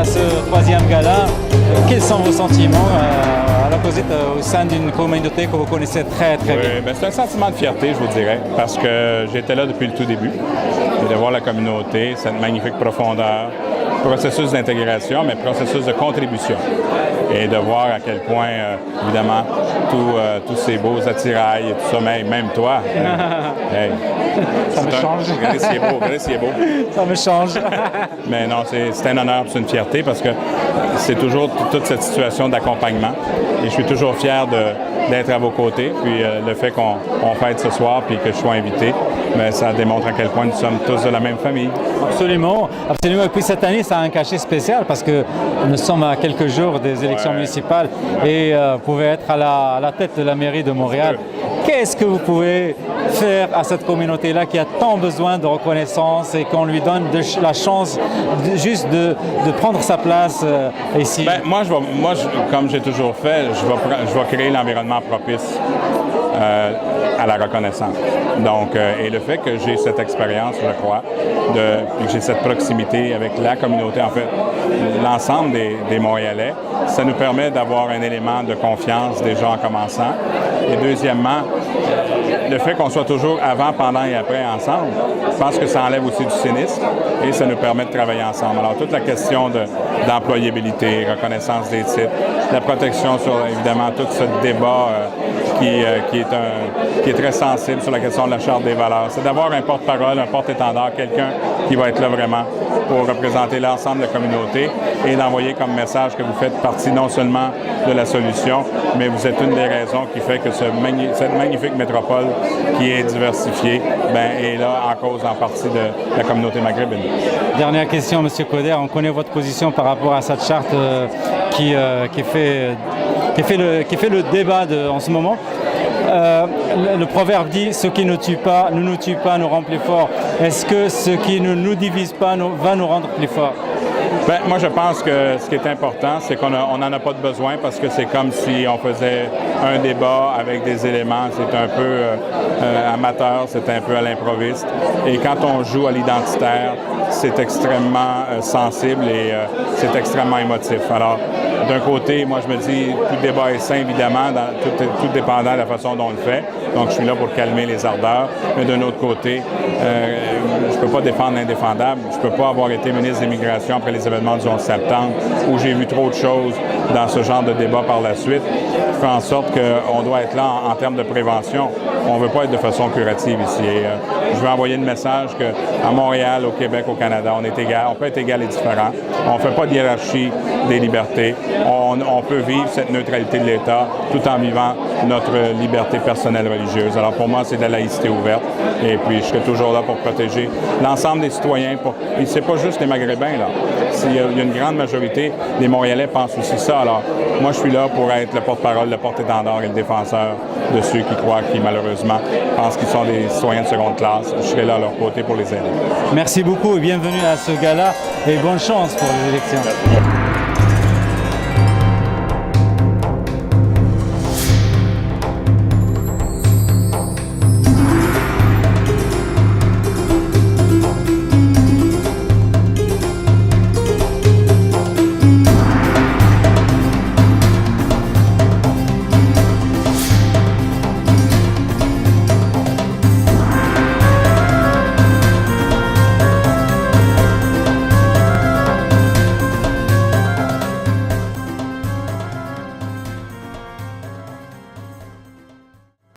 à ce troisième gala. Quels sont vos sentiments à la cause au sein d'une communauté que vous connaissez très bien? Oui, c'est un sentiment de fierté, je vous dirais, parce que j'étais là depuis le tout début. Et de voir la communauté, cette magnifique profondeur, processus d'intégration, mais processus de contribution. Et de voir à quel point, évidemment, tous ces beaux attirails et tout ça, même toi. Hey, ça me change. Regardez s'il est beau. Ça me change. Mais non, c'est un honneur, c'est une fierté parce que c'est toujours toute cette situation d'accompagnement. Et je suis toujours fier d'être à vos côtés. Puis le fait qu'on fête ce soir puis que je sois invité, mais ça démontre à quel point nous sommes tous de la même famille. Absolument, absolument. Et puis cette année, ça a un cachet spécial parce que nous sommes à quelques jours des élections municipales et vous pouvez être à la tête de la mairie de Montréal. Qu'est-ce que vous pouvez faire à cette communauté-là qui a tant besoin de reconnaissance et qu'on lui donne la chance de prendre sa place ici? Bien, moi, comme j'ai toujours fait, je vais créer l'environnement propice à la reconnaissance. Donc, et le fait que j'ai cette expérience, je crois, et que j'ai cette proximité avec la communauté, en fait, l'ensemble des Montréalais, ça nous permet d'avoir un élément de confiance déjà en commençant. Et deuxièmement, le fait qu'on soit toujours avant, pendant et après ensemble, je pense que ça enlève aussi du cynisme et ça nous permet de travailler ensemble. Alors, toute la question d'employabilité, reconnaissance des titres, la protection sur, évidemment, tout ce débat qui est très sensible sur la question de la Charte des valeurs. C'est d'avoir un porte-parole, un porte-étendard, quelqu'un qui va être là vraiment pour représenter l'ensemble de la communauté et d'envoyer comme message que vous faites partie non seulement de la solution, mais vous êtes une des raisons qui fait que cette magnifique métropole qui est diversifiée est là en cause en partie de la communauté maghrébine. Dernière question, M. Coder. On connaît votre position par rapport à cette charte qui fait le débat en ce moment. Le proverbe dit « Ce qui ne nous tue pas, nous rend plus forts ». Est-ce que ce qui ne nous divise pas va nous rendre plus forts? Bien, moi, je pense que ce qui est important, c'est qu'on n'en a pas de besoin parce que c'est comme si on faisait un débat avec des éléments. C'est un peu amateur, c'est un peu à l'improviste. Et quand on joue à l'identitaire, c'est extrêmement sensible et c'est extrêmement émotif. Alors, d'un côté, moi, je me dis, tout débat est sain, évidemment, tout dépendant de la façon dont on le fait. Donc, je suis là pour calmer les ardeurs. Mais d'un autre côté, je ne peux pas défendre l'indéfendable. Je ne peux pas avoir été ministre de l'Immigration après les événements du 11 septembre, où j'ai vu trop de choses dans ce genre de débat par la suite, qui fait en sorte qu'on doit être là en termes de prévention. On ne veut pas être de façon curative ici. Et, je veux envoyer le message qu'à Montréal, au Québec, au Canada, on est égal, on peut être égal et différent. On ne fait pas de hiérarchie des libertés. On peut vivre cette neutralité de l'État tout en vivant notre liberté personnelle religieuse. Alors pour moi, c'est de la laïcité ouverte. Et puis, je serai toujours là pour protéger l'ensemble des citoyens. Et c'est pas juste les Maghrébins, là. Il y a une grande majorité des Montréalais pensent aussi ça. Alors, moi, je suis là pour être le porte-parole, le porte-étendard et le défenseur de ceux qui croient, qui malheureusement pensent qu'ils sont des citoyens de seconde classe. Je serai là à leur côté pour les aider. Merci beaucoup et bienvenue à ce gala et bonne chance pour les élections. Merci.